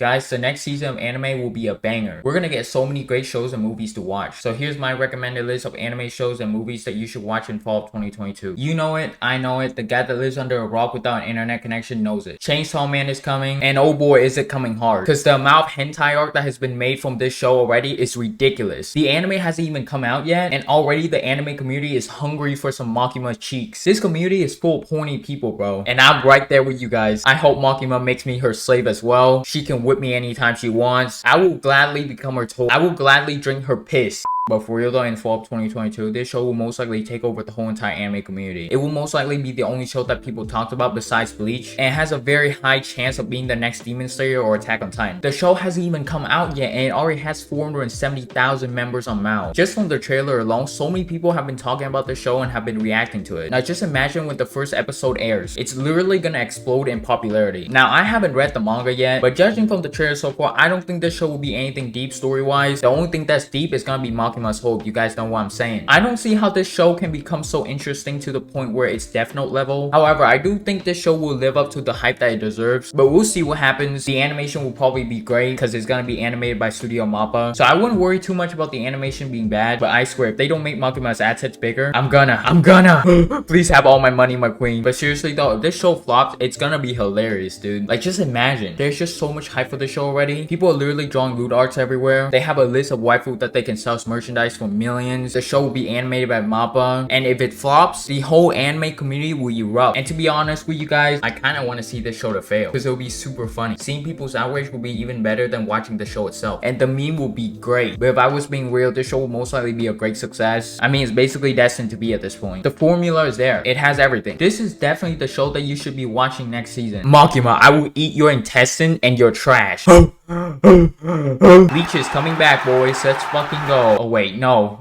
Guys, the next season of anime will be a banger. We're gonna get so many great shows and movies to watch. So here's my recommended list of anime shows and movies that you should watch in fall of 2022. You know it, I know it, the guy that lives under a rock without an internet connection knows it. Chainsaw Man is coming, and oh boy is it coming hard. Cause the amount of hentai art that has been made from this show already is ridiculous. The anime hasn't even come out yet, and already the anime community is hungry for some Makima cheeks. This community is full of horny people, bro. And I'm right there with you guys. I hope Makima makes me her slave as well. She can whip me anytime she wants. I will gladly become her toy. I will gladly drink her piss. But for real though, in fall of 2022, this show will most likely take over the whole entire anime community. It will most likely be the only show that people talked about besides Bleach, and it has a very high chance of being the next Demon Slayer or Attack on Titan. The show hasn't even come out yet, and it already has 470,000 members on MAL. Just from the trailer alone, so many people have been talking about the show and have been reacting to it. Now just imagine when the first episode airs, it's literally gonna explode in popularity. Now I haven't read the manga yet, but judging from the trailer so far, I don't think this show will be anything deep story-wise. The only thing that's deep is gonna be Makima's hope. You guys know what I'm saying. I don't see how this show can become so interesting to the point where it's Death Note level. However, I do think this show will live up to the hype that it deserves, but we'll see what happens. The animation will probably be great because it's gonna be animated by Studio Mappa, so I wouldn't worry too much about the animation being bad. But I swear, if they don't make Makima's assets bigger, I'm gonna please have all my money, my queen. But seriously though, if this show flops, it's gonna be hilarious, dude. Like, just imagine, there's just so much hype for the show already. People are literally drawing loot arts everywhere. They have a list of waifu that they can sell as merchandise for millions. The show will be animated by Mappa, and if it flops, the whole anime community will erupt. And to be honest with you guys, I kind of want to see this show to fail because it'll be super funny. Seeing people's outrage will be even better than watching the show itself, and the meme will be great. But if I was being real, this show will most likely be a great success. I mean, it's basically destined to be at this point. The formula is there. It has everything. This is definitely the show that you should be watching next season. Makima, I will eat your intestine and your trash. Bleach is coming back, boys. Let's fucking go. Oh wait, no,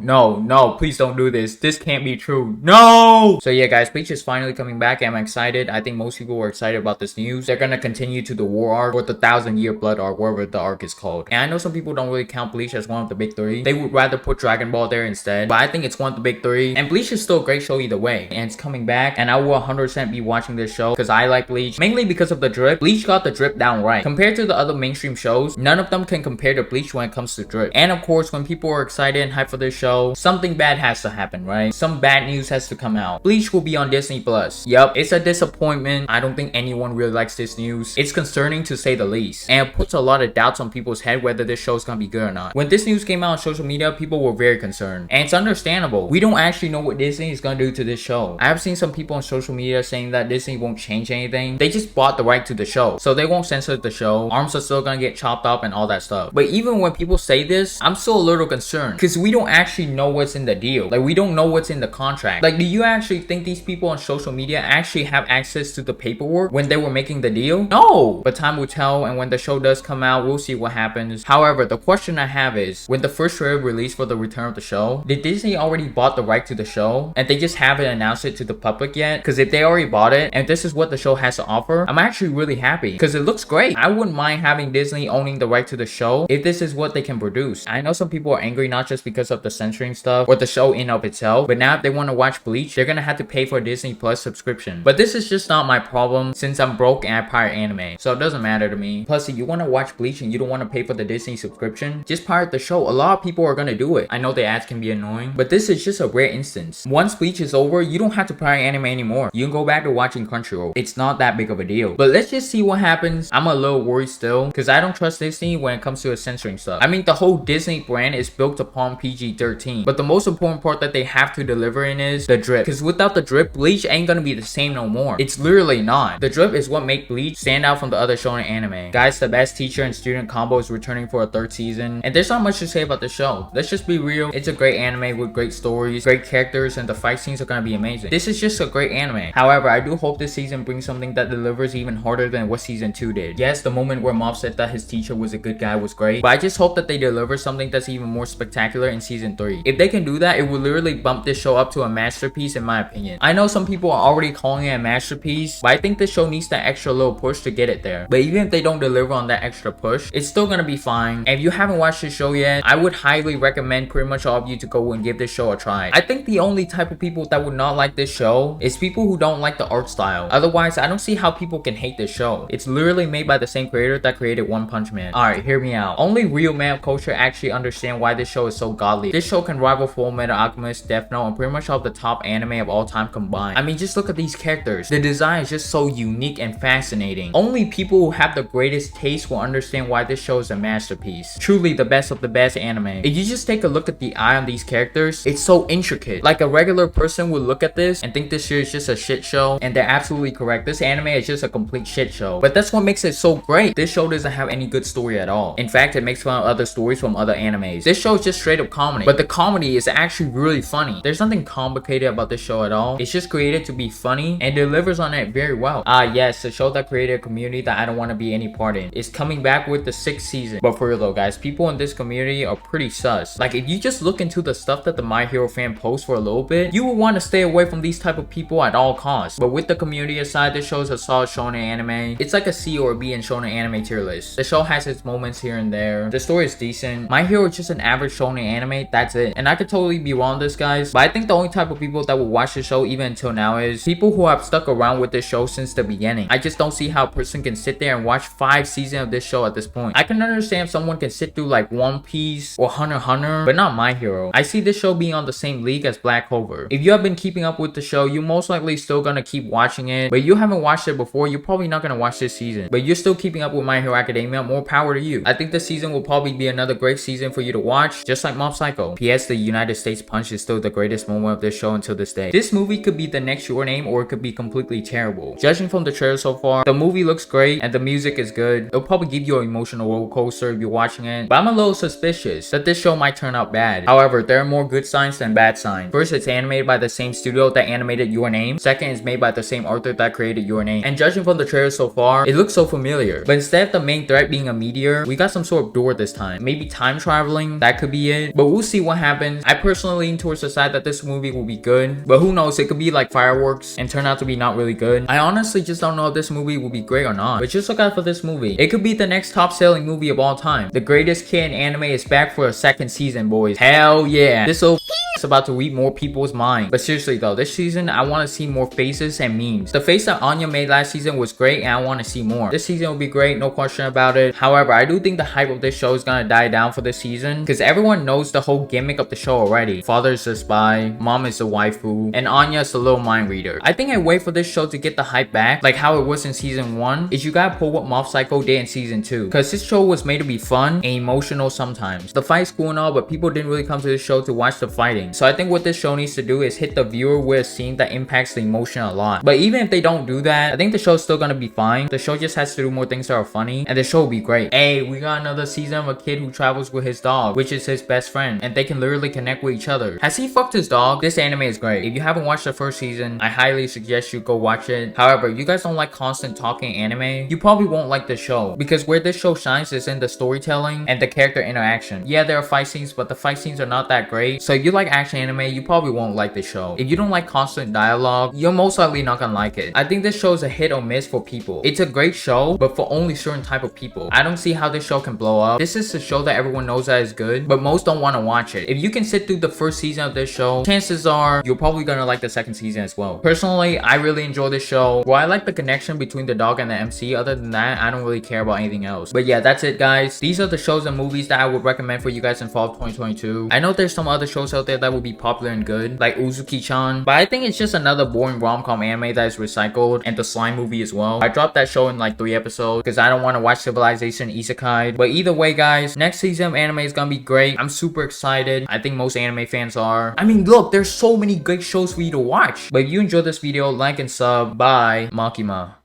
please don't do this. This can't be true. No! So yeah, guys, Bleach is finally coming back. I'm excited. I think most people were excited about this news. They're gonna continue to the war arc, or the 1,000-year blood arc, whatever the arc is called. And I know some people don't really count Bleach as one of the big three. They would rather put Dragon Ball there instead, but I think it's one of the big three. And Bleach is still a great show either way, and it's coming back, and I will 100% be watching this show because I like Bleach, mainly because of the drip. Bleach got the drip down right. Compared to the other mainstream shows, none of them can compare to Bleach when it comes to drip. And of course, when people are excited and hyped for this show, something bad has to happen, right? Some bad news has to come out. Bleach will be on Disney Plus. Yup, it's a disappointment. I don't think anyone really likes this news. It's concerning to say the least, and it puts a lot of doubts on people's head whether this show is gonna be good or not. When this news came out on social media, people were very concerned, and it's understandable. We don't actually know what Disney is gonna do to this show. I have seen some people on social media saying that Disney won't change anything. They just bought the right to the show, so they won't censor the show. Arms are still gonna get chopped up and all that stuff. But even when people say this, I'm still a little concerned because we don't actually know what's in the deal. Like, we don't know what's in the contract. Like, do you actually think these people on social media actually have access to the paperwork when they were making the deal? No! But time will tell, and when the show does come out, we'll see what happens. However, the question I have is, when the first trailer released for the return of the show, did Disney already bought the right to the show and they just haven't announced it to the public yet? Because if they already bought it and this is what the show has to offer, I'm actually really happy because it looks great. I wouldn't mind having Disney owning the right to the show if this is what they can produce. I know some people are angry not just because of the censoring stuff or the show in of itself, but now if they want to watch Bleach, they're gonna have to pay for a Disney Plus subscription. But this is just not my problem since I'm broke and I pirate anime, so it doesn't matter to me. Plus, if you want to watch Bleach and you don't want to pay for the Disney subscription, just pirate the show. A lot of people are gonna do it. I know the ads can be annoying, but this is just a rare instance. Once Bleach is over, you don't have to pirate anime anymore. You can go back to watching Crunchyroll. It's not that big of a deal. But let's just see what happens. I'm a little worried still because I don't trust Disney when it comes to censoring stuff. I mean, the whole Disney brand is built upon PG-13, but the most important part that they have to deliver in is the drip, because without the drip, Bleach ain't gonna be the same no more. It's literally not. The drip is what makes Bleach stand out from the other shonen anime. Guys, the best teacher and student combo is returning for a third season, and there's not much to say about the show. Let's just be real. It's a great anime with great stories, great characters, and the fight scenes are gonna be amazing. This is just a great anime. However, I do hope this season brings something that delivers even harder than what season 2 did. Yes, the moment where Mob said that his teacher was a good guy was great, but I just hope that they deliver something that's even more spectacular in season 3. If they can do that, it will literally bump this show up to a masterpiece in my opinion. I know some people are already calling it a masterpiece, but I think this show needs that extra little push to get it there. But even if they don't deliver on that extra push, it's still gonna be fine. And if you haven't watched this show yet, I would highly recommend pretty much all of you to go and give this show a try. I think the only type of people that would not like this show is people who don't like the art style. Otherwise, I don't see how people can hate this show. It's literally made by the same creator that created One Punch Punch Man. Alright, hear me out. Only real man culture actually understand why this show is so godly. This show can rival Full Metal Alchemist, Death Note, and pretty much all the top anime of all time combined. I mean, just look at these characters. The design is just so unique and fascinating. Only people who have the greatest taste will understand why this show is a masterpiece. Truly the best of the best anime. If you just take a look at the eye on these characters, it's so intricate. Like a regular person would look at this and think this shit is just a shit show, and they're absolutely correct. This anime is just a complete shit show. But that's what makes it so great. This show doesn't have any good story at all. In fact, it makes fun of other stories from other animes. This show is just straight up comedy, but the comedy is actually really funny. There's nothing complicated about this show at all. It's just created to be funny and delivers on it very well. Yes, the show that created a community that I don't want to be any part in is coming back with the 6th season. But for real though, guys, people in this community are pretty sus. Like, if you just look into the stuff that the My Hero fan posts for a little bit, you will want to stay away from these type of people at all costs. But with the community aside, this show is a solid shonen anime. It's like a C or a B in shonen anime tier list. The show has its moments here and there. The story is decent. My Hero is just an average shonen anime, that's it. And I could totally be wrong this, guys, but I think the only type of people that will watch the show even until now is people who have stuck around with this show since the beginning. I just don't see how a person can sit there and watch 5 seasons of this show at this point. I can understand if someone can sit through like One Piece or Hunter x Hunter, but not My Hero. I see this show being on the same league as Black Clover. If you have been keeping up with the show, you're most likely still gonna keep watching it, but you haven't watched it before, you're probably not gonna watch this season, but you're still keeping up with My Hero Academia. More power to you. I think this season will probably be another great season for you to watch, just like Mob Psycho. P.S. The United States Punch is still the greatest moment of this show until this day. This movie could be the next Your Name, or it could be completely terrible. Judging from the trailer so far, the movie looks great and the music is good. It'll probably give you an emotional roller coaster if you're watching it, but I'm a little suspicious that this show might turn out bad. However, there are more good signs than bad signs. First, it's animated by the same studio that animated Your Name. Second, it's made by the same author that created Your Name. And judging from the trailer so far, it looks so familiar. But instead of the main threat being a meteor, we got some sort of door this time. Maybe time traveling, that could be it. But we'll see what happens. I personally lean towards the side that this movie will be good, but who knows, it could be like fireworks and turn out to be not really good. I honestly just don't know if this movie will be great or not, but just look out for this movie. It could be the next top selling movie of all time. The Greatest Kid in Anime is back for a 2nd season, boys. Hell yeah. This little it's about to read more people's minds. But seriously though, this season I want to see more faces and memes. The face that Anya made last season was great and I want to see more. This season will be great, no question about it. However, I do think the hype of this show is gonna die down for this season because everyone knows the whole gimmick of the show already. Father is the spy, mom is the waifu, and Anya is the little mind reader. I think I wait for this show to get the hype back, like how it was in season 1, is you gotta pull what Mob Psycho did in season 2. Because this show was made to be fun and emotional sometimes. The fight's cool and all, but people didn't really come to this show to watch the fighting. So I think what this show needs to do is hit the viewer with a scene that impacts the emotion a lot. But even if they don't do that, I think the show's still gonna be fine. The show just has to do more things that are funny, and the show will be great. Hey, we got another season of a kid who travels with his dog, which is his best friend, and they can literally connect with each other. Has he fucked his dog? This anime is great. If you haven't watched the 1st season, I highly suggest you go watch it. However, if you guys don't like constant talking anime, you probably won't like the show, because where this show shines is in the storytelling and the character interaction. Yeah, there are fight scenes, but the fight scenes are not that great. So if you like action anime, you probably won't like this show. If you don't like constant dialogue, you're most likely not gonna like it. I think this show is a hit or miss for people. It's a great show, but for only certain type of people. I don't see how this show can blow up. This is a show that everyone knows that is good, but most don't want to watch it. If you can sit through the 1st season of this show, chances are you're probably gonna like the 2nd season as well. Personally, I really enjoy this show. Well, I like the connection between the dog and the MC. Other than that, I don't really care about anything else. But yeah, that's it, guys. These are the shows and movies that I would recommend for you guys in fall of 2022. I know there's some other shows out there that will be popular and good, like Uzuki-chan, but I think it's just another boring rom-com anime that is recycled, and the Slime movie as well. I dropped that show in like 3 episodes because I don't want to watch Civilization Isekai. But either way, guys, next season of anime is gonna be great. I'm super excited. I think most anime fans are. I mean, look, there's so many great shows for you to watch. But if you enjoyed this video, like and sub. Bye. Makima.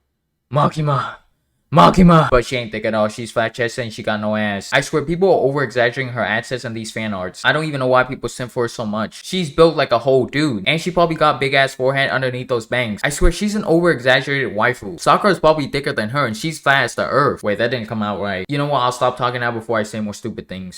Makima. Makima. But she ain't thick at all. She's flat chested and she got no ass. I swear people are over exaggerating her assets in these fan arts. I don't even know why people simp for her so much. She's built like a whole dude, and she probably got big ass forehead underneath those bangs. I swear she's an over exaggerated waifu. Sakura's probably thicker than her and she's flat as the earth. Wait, that didn't come out right. You know what? I'll stop talking now before I say more stupid things.